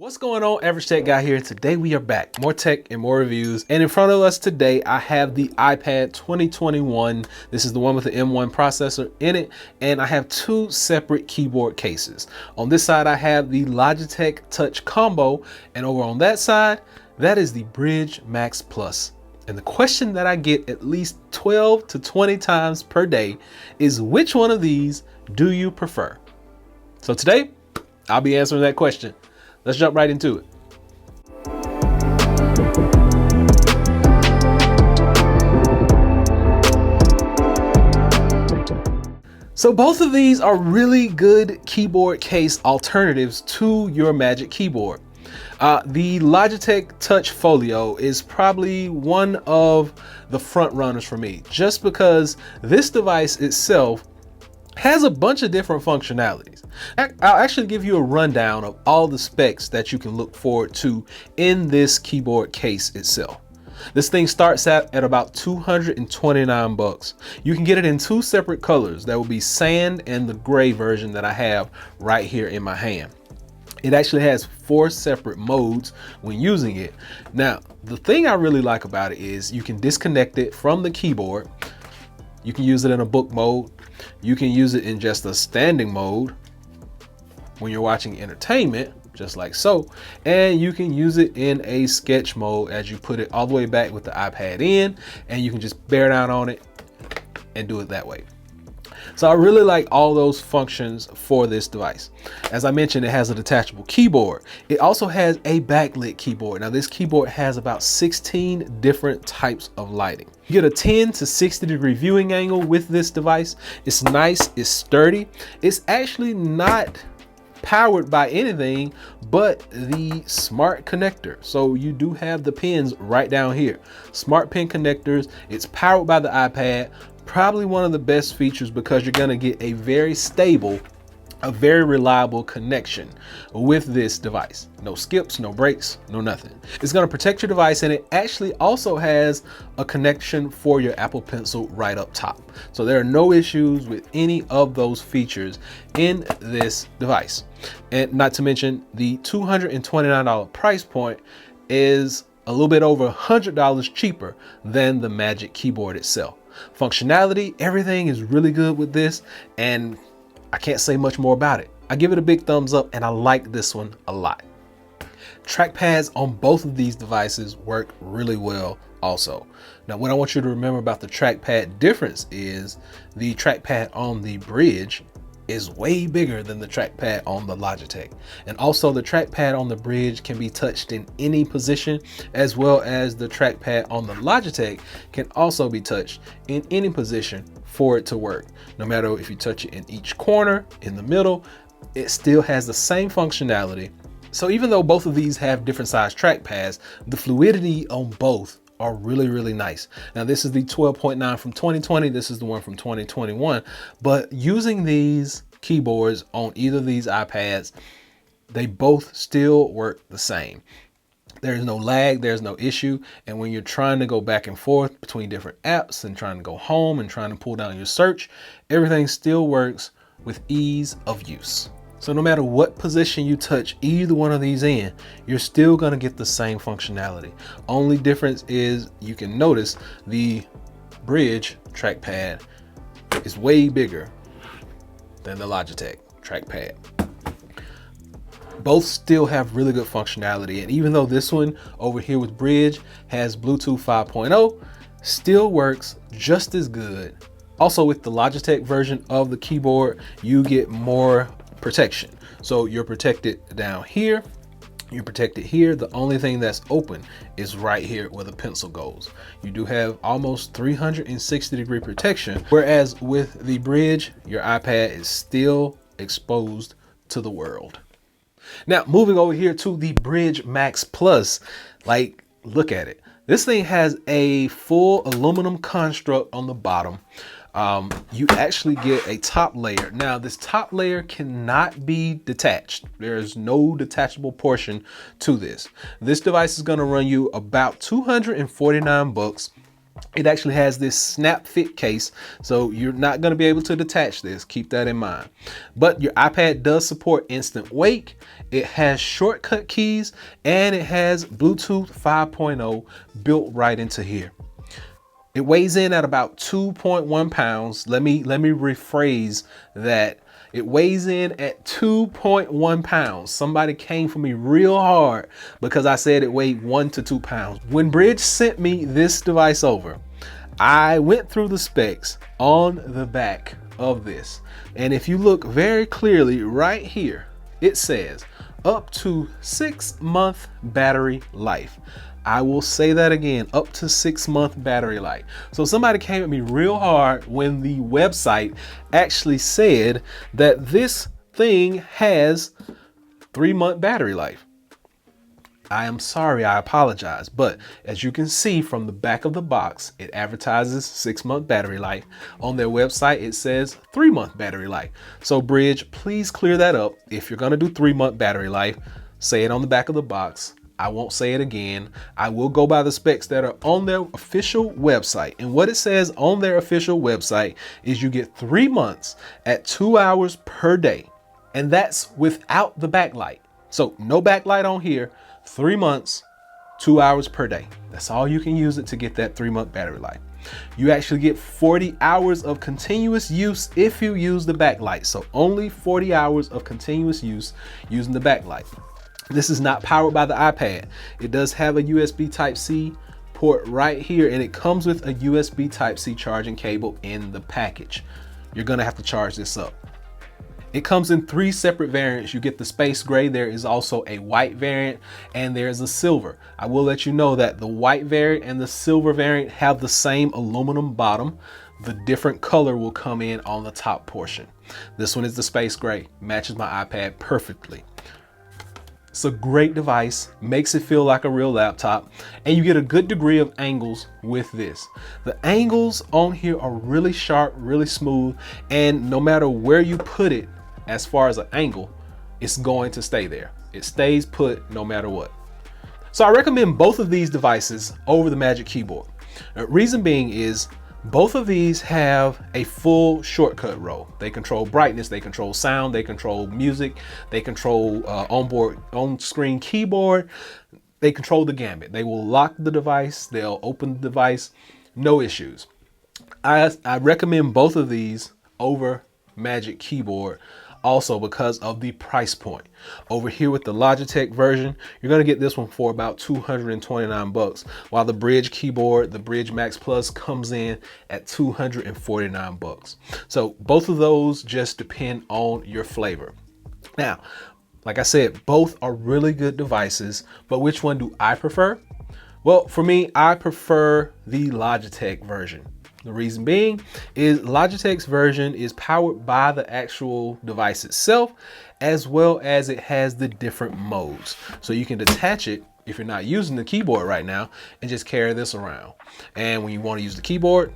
What's going on, Average Tech Guy here. Today we are back, more tech and more reviews. And in front of us today, I have the iPad 2021. This is the one with the M1 processor in it. And I have two separate keyboard cases. On this side, I have the Logitech Touch Combo. And over on that side, that is the Brydge Max Plus. And the question that I get at least 12 to 20 times per day is, which one of these do you prefer? So today, I'll be answering that question. Let's jump right into it. So both of these are really good keyboard case alternatives to your Magic Keyboard. The Logitech Touch Folio is probably one of the front runners for me, just because this device itself has a bunch of different functionalities. I'll actually give you a rundown of all the specs that you can look forward to in this keyboard case itself. This thing starts at about 229 bucks. You can get it in two separate colors. That will be sand and the gray version that I have right here in my hand. It actually has 4 separate modes when using it. Now, the thing I really like about it is you can disconnect it from the keyboard. You can use it in a book mode. You can use it in just a standing mode when you're watching entertainment, just like so. And you can use it in a sketch mode as you put it all the way back with the iPad in, and you can just bear down on it and do it that way. So I really like all those functions for this device. As I mentioned, it has a detachable keyboard. It also has a backlit keyboard. Now this keyboard has about 16 different types of lighting. You get a 10 to 60 degree viewing angle with this device. It's nice, it's sturdy. It's actually not powered by anything but the smart connector. So you do have the pins right down here. Smart pin connectors. It's powered by the iPad. Probably one of the best features because you're going to get a very stable, a very reliable connection with this device. No skips, no breaks, no nothing. It's going to protect your device, and it actually also has a connection for your Apple Pencil right up top. So there are no issues with any of those features in this device. And not to mention, the $229 price point is a little bit over $100 cheaper than the Magic Keyboard itself. Functionality, everything is really good with this, and I can't say much more about it. I give it a big thumbs up, and I like this one a lot. Trackpads on both of these devices work really well also. Now, what I want you to remember about the trackpad difference is the trackpad on the Brydge is way bigger than the trackpad on the Logitech. And also the trackpad on the Brydge can be touched in any position, as well as the trackpad on the Logitech can also be touched in any position for it to work. No matter if you touch it in each corner, in the middle, it still has the same functionality. So even though both of these have different size trackpads, the fluidity on both are really, really nice. Now this is the 12.9 from 2020. This is the one from 2021. But using these keyboards on either of these iPads, they both still work the same. There's no lag, there's no issue. And when you're trying to go back and forth between different apps and trying to go home and trying to pull down your search, everything still works with ease of use. So no matter what position you touch either one of these in, you're still going to get the same functionality. Only difference is you can notice the Brydge trackpad is way bigger than the Logitech trackpad. Both still have really good functionality, and even though this one over here with Brydge has Bluetooth 5.0, still works just as good. Also with the Logitech version of the keyboard, you get more protection. So you're protected down here, you're protected here. The only thing that's open is right here where the pencil goes. You do have almost 360 degree protection, whereas with the Brydge, your iPad is still exposed to the world. Now moving over here to the Brydge Max Plus, like, look at it. This thing has a full aluminum construct on the bottom. You actually get a top layer. Now this top layer cannot be detached. There is no detachable portion to this. This device is going to run you about 249 bucks. It actually has this snap fit case, so you're not going to be able to detach this. Keep that in mind. But your iPad does support instant wake. It has shortcut keys, and it has Bluetooth 5.0 built right into here. It weighs in at about 2.1 pounds. Let me rephrase that. It weighs in at 2.1 pounds. Somebody came for me real hard because I said it weighed 1 to 2 pounds. When Brydge sent me this device over, I went through the specs on the back of this. And if you look very clearly right here, it says up to 6-month battery life. I will say that again, up to 6-month battery life. So somebody came at me real hard when the website actually said that this thing has 3-month battery life. I am sorry, I apologize. But as you can see from the back of the box, it advertises 6-month battery life. On their website, it says 3-month battery life. So Brydge, please clear that up. If you're gonna do 3-month battery life, say it on the back of the box. I won't say it again. I will go by the specs that are on their official website. And what it says on their official website is you get 3 months at 2 hours per day. And that's without the backlight. So no backlight on here, 3 months, 2 hours per day. That's all you can use it to get that 3-month battery life. You actually get 40 hours of continuous use if you use the backlight. So only 40 hours of continuous use using the backlight. This is not powered by the iPad. It does have a USB Type-C port right here, and it comes with a USB Type-C charging cable in the package. You're gonna have to charge this up. It comes in 3 separate variants. You get the space gray, there is also a white variant, and there's a silver. I will let you know that the white variant and the silver variant have the same aluminum bottom. The different color will come in on the top portion. This one is the space gray, matches my iPad perfectly. It's a great device, makes it feel like a real laptop, and you get a good degree of angles with this. The angles on here are really sharp, really smooth, and no matter where you put it, as far as an angle, it's going to stay there. It stays put no matter what. So I recommend both of these devices over the Magic Keyboard. Reason being is both of these have a full shortcut row. They control brightness, they control sound, they control music, they control on-screen keyboard, they control the gamut. They will lock the device, they'll open the device, no issues. I recommend both of these over Magic Keyboard also because of the price point. Over here with the Logitech version, you're gonna get this one for about 229 bucks, while the Brydge keyboard, the Brydge Max Plus, comes in at 249 bucks. So both of those just depend on your flavor. Now, like I said, both are really good devices, but which one do I prefer? Well, for me, I prefer the Logitech version. The reason being is Logitech's version is powered by the actual device itself, as well as it has the different modes. So you can detach it if you're not using the keyboard right now and just carry this around. And when you want to use the keyboard,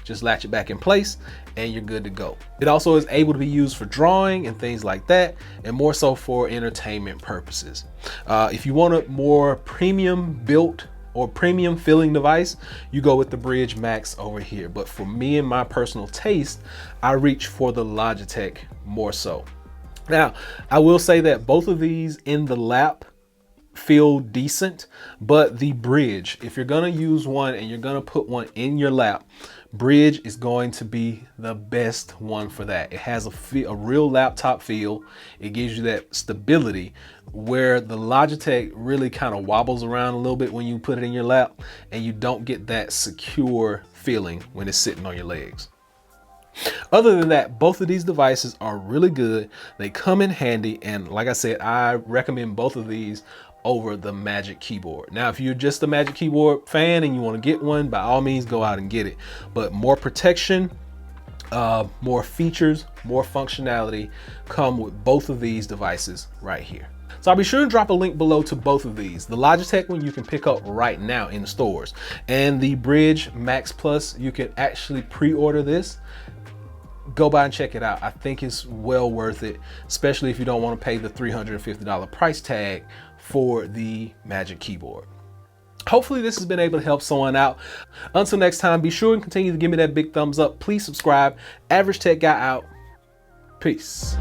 just latch it back in place and you're good to go. It also is able to be used for drawing and things like that, and more so for entertainment purposes. If you want a more premium built or premium feeling device, you go with the Brydge Max over here. But for me and my personal taste, I reach for the Logitech more so. Now, I will say that both of these in the lap feel decent, but the Brydge, if you're gonna use one and you're gonna put one in your lap, Brydge is going to be the best one for that. It has a real laptop feel. It gives you that stability, where the Logitech really kind of wobbles around a little bit when you put it in your lap, and you don't get that secure feeling when it's sitting on your legs. Other than that, both of these devices are really good. They come in handy, and like I said, I recommend both of these over the Magic Keyboard. Now, if you're just a Magic Keyboard fan and you want to get one, by all means go out and get it. But more protection, more features, more functionality come with both of these devices right here. So I'll be sure to drop a link below to both of these. The Logitech one you can pick up right now in the stores, and the Brydge Max Plus, you can actually pre-order this. Go by and check it out. I think it's well worth it, especially if you don't want to pay the $350 price tag for the Magic Keyboard. Hopefully this has been able to help someone out. Until next time, be sure and continue to give me that big thumbs up. Please subscribe. Average Tech Guy out. Peace.